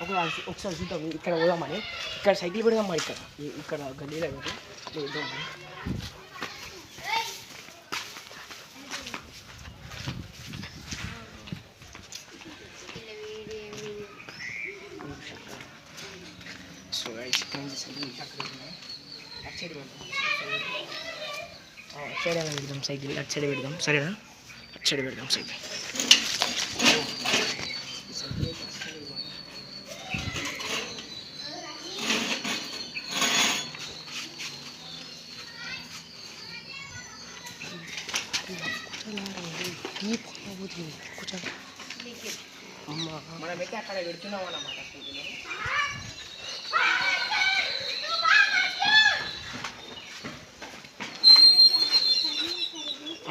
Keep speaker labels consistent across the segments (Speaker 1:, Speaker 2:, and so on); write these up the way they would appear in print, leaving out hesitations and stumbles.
Speaker 1: ఒకసారి చూద్దాం ఇక్కడ పోదామని. ఇక్కడ సైకిల్ పెడదాం మరి, ఇక్కడ గల్లీలో వెళ్దాం మరి. సో ఇక్కడ నుంచి సైకిల్ అటు సైడ్ పెడదాం సైకిల్, అటు సైడ్ పెడదాం సరేనా? అటు సైడ్ పెడదాం సైకిల్. మనమైతే అక్కడ పెడుతున్నాం అన్నమాట.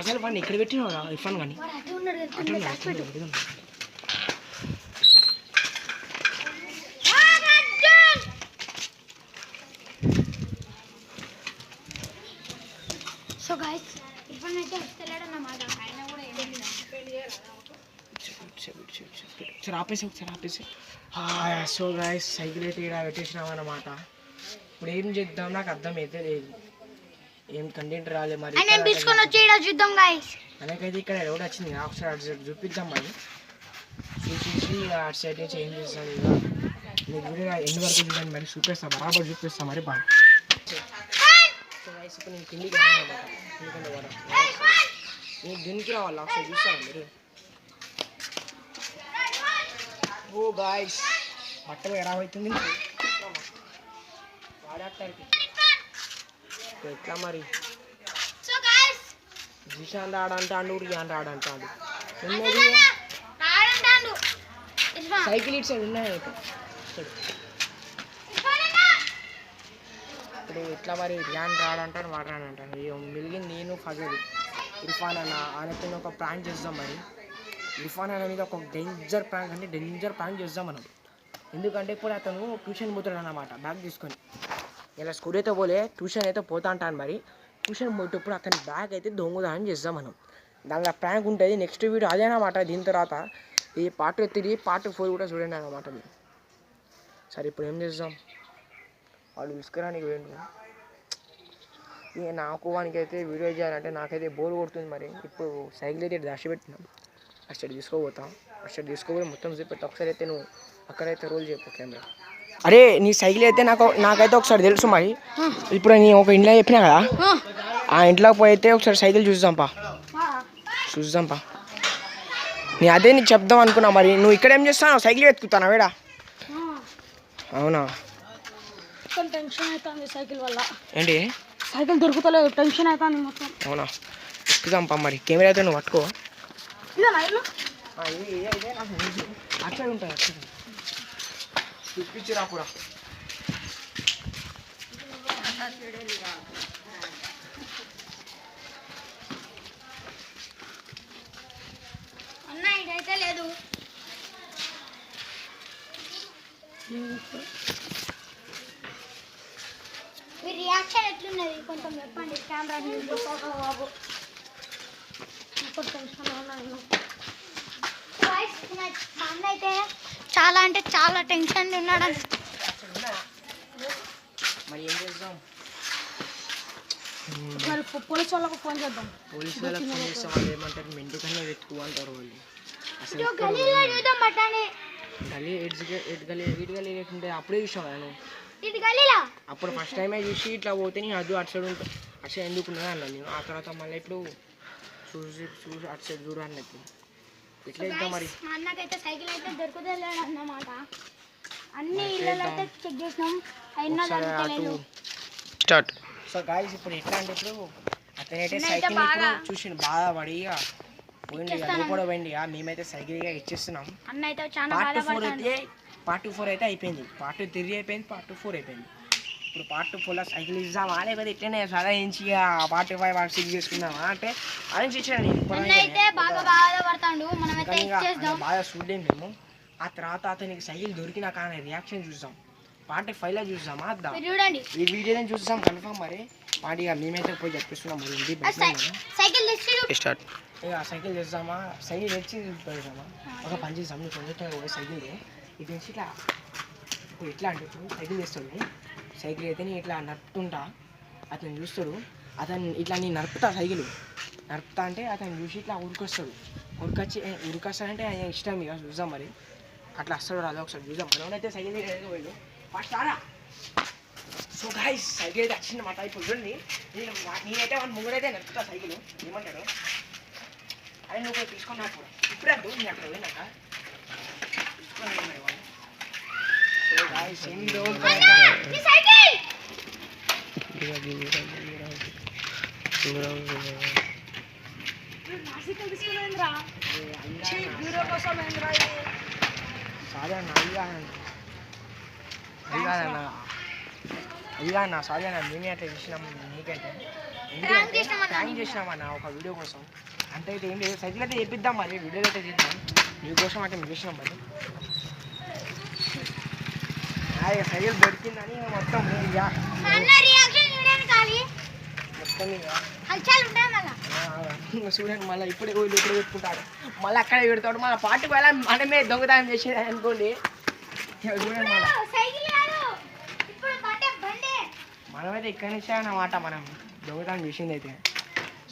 Speaker 1: అసలు వాడిని ఇక్కడ పెట్టినా ఇర్ఫాన్ కానీ
Speaker 2: సో గైస్ ఇర్ఫాన్ అయితే వస్తలేడు అన్నమాట. ఆయన కూడా
Speaker 1: ఒకసారి ఆపేసి. సో గైస్ సైకిల్ అయితే ఇక్కడ పెట్టేసినాం అన్నమాట. ఇప్పుడు ఏం చేద్దాం నాకు అర్థమైతే లేదు, ఏం కంటెంట్ రాలే మరి. మనకైతే ఇక్కడ రోడ్ వచ్చింది, ఒకసారి అటు సైడ్ చూపిద్దాం మరి. చూసేసి అటు సైడ్ నుంచి ఏం చేస్తాను ఇక మీకు వీడియో ఎన్ని వరకు చూడండి మరి, చూపిస్తాను బరాబర్ చూపిస్తాను మరి బాగా. సో గైస్ ఇప్పుడు నేను కిందికి రావాలన్నమాట, ఎందుకంటే నేను దీనికి రావాలి ఒకసారి చూస్తాను మీరు. ఓ గాయ్స్ బట్టలు ఎలా అవుతుంది వాడాటానికి ఎట్లా మరి. జిషాన్ ఆడంటాడు, రియాన్ ఆడంటాడు. సైకిల్ ఇటు సైడ్ ఉన్నాయి ఇప్పుడు ఎట్లా మరి. రియాన్ రాడంటాడు, వాడాడంటాడు. మిలిగింది నేను ఫజల్ ఇర్ఫాన్ అన్న. ఆయనతో ఒక ప్రాంక్ చేద్దాం మరి. ఇర్ఫాన్ అన్న మీద ఒక డేంజర్ ప్రాంక్ చేద్దాం మనం. ఎందుకంటే ఇప్పుడు అతను ట్యూషన్ పోతాడు అన్నమాట బ్యాగ్ తీసుకొని. ఇలా స్కూల్ అయితే పోలే, ట్యూషన్ అయితే పోతా అంటాను మరి. ట్యూషన్ పోయేటప్పుడు అతని బ్యాగ్ అయితే దొంగదానం చేద్దాం మనం. దానిలో ప్రాంక్ ఉంటుంది. నెక్స్ట్ వీడియో అదేనమాట. దీని తర్వాత ఈ పార్ట్ 3 పార్ట్ 4 కూడా చూడండి అన్నమాట మీరు. సరే ఇప్పుడు ఏం చేద్దాం, వాళ్ళు తీసుకురానికి వేయండి. నాకు వానికి అయితే వీడియో చేయాలంటే నాకైతే బోర్ కొడుతుంది మరి. ఇప్పుడు సైకిల్ అయితే దాచిపెట్టినాం, అటు తీసుకోపోతాం. అటు తీసుకోపోయి మొత్తం చూపెట్టా. ఒకసారి అయితే నువ్వు అక్కడైతే రోల్ చెప్పు కెమెరా. అరే నీ సైకిల్ అయితే నాకైతే ఒకసారి తెలుసు మరి. ఇప్పుడు నేను ఒక ఇంట్లో చెప్పినా కదా, ఆ ఇంట్లోకి పోయి అయితే ఒకసారి సైకిల్ చూద్దాంపా. నేను అదే నీకు చెప్దాం అనుకున్నా మరి. నువ్వు ఇక్కడ ఏం చేస్తావు, సైకిల్ వెతుకుతానా వేడా? అవునా,
Speaker 2: టెన్షన్ అవుతుంది సైకిల్ వల్ల.
Speaker 1: ఏంటి
Speaker 2: సైకిల్ దొరుకుతలేదు, టెన్షన్ అవుతుంది మొత్తం.
Speaker 1: అవునా, ఎక్కుదాంపా మరి. కెమెరా అయితే నువ్వు పట్టుకో. అట్లా ఉంటుంది చూపించిరా కూడా.
Speaker 2: అన్న ఇదైతే లేదు. మీ రియాక్షన్ ఎట్లున్నది కొంచెం చెప్పండి. కెమెరా బాబు అయితే చాలా అంటే చాలా టెన్షన్ ఉన్నాడు.
Speaker 1: మరి ఏం చేద్దాం,
Speaker 2: పోలీసు వాళ్ళకు ఫోన్ చేద్దాం.
Speaker 1: పోలీసు వాళ్ళకి ఫోన్ చేస్తాం. వాళ్ళు ఏమంటారు, మెండుకన్నా వెతుకు అంటారు వాళ్ళు. అసలు గల్లీ ఎటు గల్లీ లేకుంటే అప్పుడే చూసాం కదా నువ్వు. అప్పుడు ఫస్ట్ టైమే చూసి ఇట్లా పోతే నేను అటు సైడ్ ఉంటుంది, అటు సైడ్ ఎందుకున్నది అన్నాను నేను. ఆ తర్వాత మళ్ళీ ఇప్పుడు చూసి అటు సైడ్ చూడు అన్నట్టు. ఎట్లా వెళ్తాం మరి.
Speaker 2: అన్నకైతే సైకిల్ అయితే దొరుకుతలేడు అన్నమాట. అన్ని ఇళ్ళలో అయితే చెక్ చేసినాం, అయినా దొరకలేదు.
Speaker 1: స్టార్ట్. సో గాయ్స్ ఇప్పుడు ఎట్లా అంటే ఇప్పుడు అతనైతే సైకిల్ చూసి బాధపడి పోయింది, అది కూడా పోయింది. మేమైతే సైకిల్గా ఇచ్చేస్తున్నాం. పార్ట్ 4 అయితే అయిపోయింది, పార్ట్ 3 అయిపోయింది, పార్ట్ 4 అయిపోయింది. ఇప్పుడు పార్ట్ 4లో సైకిల్ ఇద్దామా లేకపోతే ఇట్లనే సదాయించి పార్ట్ 5 పార్ట్ 6 చేసుకుందామా అంటే ఆలోచించాను. బాగా చూడలేము మేము. ఆ తర్వాత అతనికి సైకిల్ దొరికినా కానీ రియాక్షన్ చూద్దాం. పార్ట్ 5లో చూద్దామా, అద్దాం ఈ వీడియోని చూద్దాం కన్ఫామ్ మరి. వాటిగా మేమైతే పోయి చెప్పిస్తున్నాం మరి. స్టార్ట్. ఇక సైకిల్ చేద్దామా, సైకిల్ తెచ్చి చూద్దామా. ఒక పని చేద్దాం, నువ్వు కొంచెం సైకిల్ ఇది ఇట్లా ఇప్పుడు ఎట్లా అంటే ఇప్పుడు సైకిల్ చేస్తాడు, సైకిల్ అయితే నేను ఇట్లా నడుపుతుంటా, అతను చూస్తాడు, అతను ఇట్లా నేను నడుపుతా సైకిల్ నడుపుతా అంటే అతను చూసి ఇట్లా ఉరికొస్తాడు, ఉరికొస్తాడంటే ఆయన ఇష్టం ఇక చూద్దాం మరి అట్లా వస్తాడు రాదా ఒకసారి చూద్దాం. మనోడైతే సైకిల్ పోయాడు ఫస్ట్ రారా. సో గాయ్స్ సైకిల్ అయితే వచ్చిందన్నమాట. ఇప్పుడు చూడండి నేనైతే వాడి ముంగడైతే నడుపుతా సైకిల్, ఏమంటాడు అదే నువ్వు కూడా తీసుకున్నా కూడా ఇప్పుడే అద్దు నేను అక్కడ పోయినాక తీసుకున్నాను మరి వాళ్ళు. సో గాయ్స్ ఎన్ని రోజులు సారీ అన్న అది కాదన్న సారీ అన్న మేమే అట్లా చేసినాం నీకైతే ప్లాన్ చేసినామన్న ఒక వీడియో కోసం. అంతే అయితే ఏం లేదు, సైకిల్ అయితే చేపిద్దాం మరి వీడియోలో అయితే చేద్దాం మీకోసం అంటే మేము చేసినాం మరి. సైకిల్ దొరికిందని మొత్తం చూడండి మళ్ళీ ఇప్పుడే ఇప్పుడు పెట్టుకుంటాడు, మళ్ళీ అక్కడే పెడతాడు, మళ్ళీ పార్టీకి వెళ్ళా మనమే దొంగతనం చేసేది అనుకోండి. చూడండి మళ్ళీ మనమైతే ఇక్కడి నుంచే అన్నమాట మనం దొంగతనం చేసింది అయితే.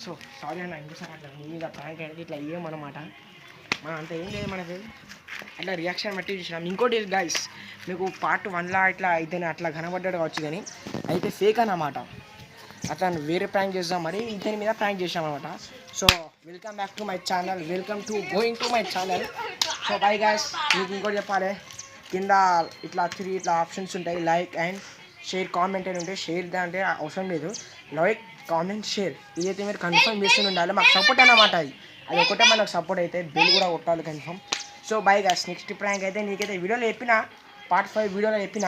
Speaker 1: సో సారీ అన్న ఇంకోసారి అట్లా మీ మీద ప్రాంక్ అనేది ఇట్లా ఏమన్నమాట, మనం అంత ఏం లేదు మనకి అట్లా రియాక్షన్ బట్టి చూసినాం. ఇంకోటి గైస్ మీకు పార్ట్ 1లా ఇట్లా అయితేనే అట్లా కనబడ్డాడు కావచ్చు, కానీ అయితే ఫేక్ అన్నమాట. అతను వేరే ప్రాంక్ చేద్దాం మరి ఇతని మీద ప్రాంక్ చేసామన్నమాట. So welcome back to my channel, welcome to going to my channel. So bye guys మీకు ఇంకోటి చెప్పాలి, కింద ఇట్లా 3 ఇట్లా ఆప్షన్స్ ఉంటాయి, లైక్ అండ్ షేర్ కామెంట్ అని ఉంటాయి. షేర్ అంటే అవసరం లేదు, లైక్ కామెంట్ షేర్ ఇదైతే మీరు కన్ఫర్మ్ చేస్తూనే ఉండాలి, మాకు సపోర్ట్ అన్నమాట. అది ఒకటే మనకు సపోర్ట్ అయితే బెల్ కూడా కొట్టాలి confirm. So bye guys next prank అయితే నీకైతే వీడియోలో చెప్పిన పార్ట్ 5 వీడియోలో చెప్పిన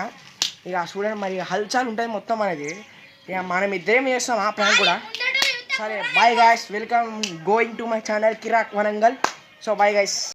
Speaker 1: ఇక చూడండి మరి హల్చల్ ఉంటుంది మొత్తం అనేది, ఇక మనం ఇద్దరేం చేస్తాం ఆ ప్రాంక్ కూడా. సరే bye guys, welcome going to my channel Kirrak Warangal. So bye guys.